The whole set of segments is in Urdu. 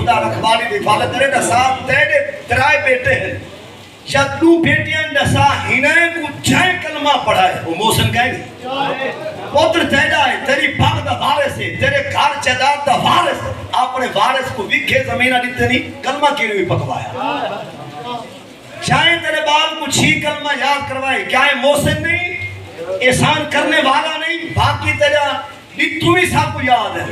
خدا رکھوالی دی حفاظت کرے دسا تیرے ترائے بیٹے ہیں جب تو بیٹیاں دسا ہنائیں کو جائے کلمہ پڑھائے وہ موسن کہیں گے پوتر تیرا ہے تیری باغ دا وارث ہے تیرے گھر جائیداد دا وارث اپنے وارث کو وکھے زمینہ دیتے نہیں کلمہ کی روی پکوایا چاہے تیرے بال کو 6 کلمہ یاد کروائے کیا ہے موسن نہیں احسان کرنے والا نہیں باقی تیرا نتو ہی سب کو یاد ہے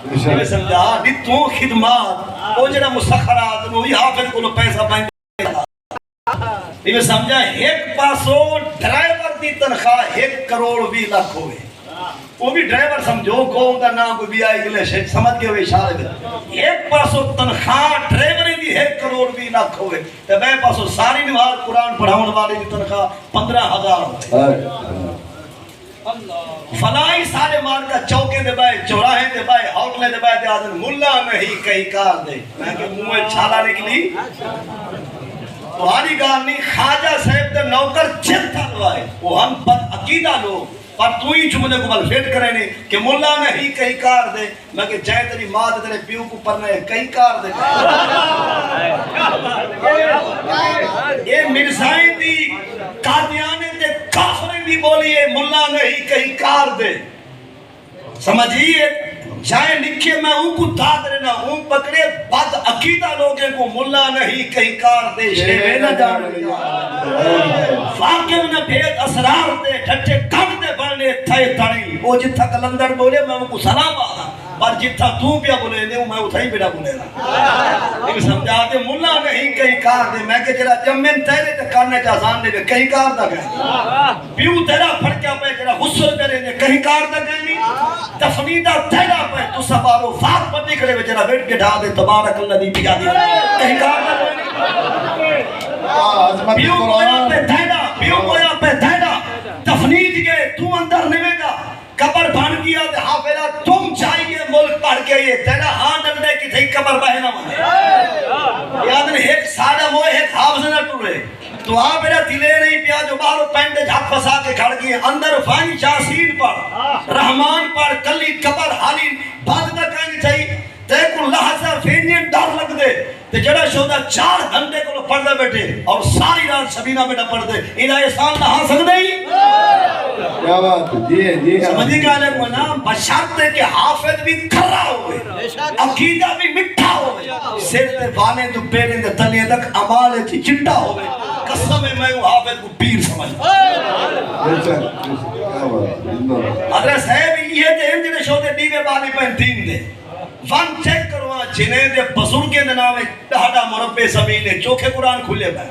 میں سمجھا نتو خدمات وہ جڑا مسخرات وہ حافظ کو پیسہ بائیں میں سمجھا ایک پاسو ڈرائیور دی تنخواہ 1 کروڑ 20 لاکھ ہوئے وہ بھی ڈرائیور سمجھو کو ان کا نام کوئی بھی آئی گلے سمجھ کے ہوئے اشارے دے ایک پاسو تنخواہ ڈرائیور دی 1 کروڑ 20 لاکھ ہوئے تو میں پاسو ساری نماز قرآن پڑھاؤن والے دی تنخواہ 15,000 ہوئے فلائی سارے مار کا چوکے دے بائے چوراہیں دے بائے ہوٹلے دے بائے دے آدھن ملا نہیں کئی کار دے میں کہ منہ میں چھالا نکلی تو ہاری گال نہیں خواجہ صاحب دے نوکر جت تھا لوائے وہ ہم بد عقیدہ لوگ پر تو ہی چمدے کو بل فیٹ کرے نہیں کہ ملا نہیں کئی کار دے میں کہ جائے تیری ماں دے تیرے پیو کو پرنے کئی کار دے یہ مرزائیں دی قادیانے دے کافریں دی بولیے ملا نہیں کئی کار دے سمجھئے جائے لکھے میں ان کو داد رہنا ان پکڑے بد عقیدہ لوگیں کو ملا نہیں کہیں کار دے شیوے نہ جان واقع انہیں بھید اسرار دے ٹھٹے کم دے بڑھنے تھے تڑی وہ جتھا کلندر بولے میں ان کو سلام آنا پر جتھا تو پیا بولے دے میں اتھائی بیٹا بولے نا لیکن سمجھا دے ملا نہیں کہیں کار دے میں کہ جرا جب میں تیرے تے کرنے کا آسان دے کہیں کار دا گئے پیو تیرا پھڑکیا پہ جرا حسر کرے دے کہیں کار دا گئے نہیں تفنیدہ تیرا پہ تو سبارو فاق پتی کھڑے بچرا بیٹھ کے ڈھا دے تبارک اللہ دی پیا دی کہیں کار دا گئے پیو کویا پہ تیرا تفنید کے تو اندر نوے گا قبر بھان گیا دے حافظہ تم چاہیے ملک پڑھ کے یہ تیرا ہاں ڈلنے کی تھی قبر بہنا مانے یادن ایک سادہ وہ ایک حافظ نہ ٹورے تو آپ میرا دلے نہیں پیا جو باہر پینڈے جھاک پسا کے کھڑ گئے اندر فائن جاسین پر رحمان پر کلی قبر حالی بات نہ کہنی چاہیے تے کو لحظہ فینین ڈر لگ دے تے جڑا شہدہ 4 گھنٹے کو پڑھ دے بیٹھے اور ساری رات شبینہ بیٹا پڑھ دے انہا احسان نہ ہاں سکتے ہی کیا بات جی سمجھی کہ علیہ کو نام بشارت ہے کہ حافظ بھی کھرا ہوئے عقیدہ بھی مٹھا ہوئے سر تے بانے تو پیریں دے تلیے تک عمال تھی چٹا ہوئے قسم میں ہوں حافظ کو پیر سمجھ حضرت صاحب یہ دے جنہیں شہدے دیوے بانی پہن تین دے ون چیک کروا جنہیں دے بزرگیں دے نامے ڈھاڑا مربع زمین چوکھے قرآن کھلے بھائی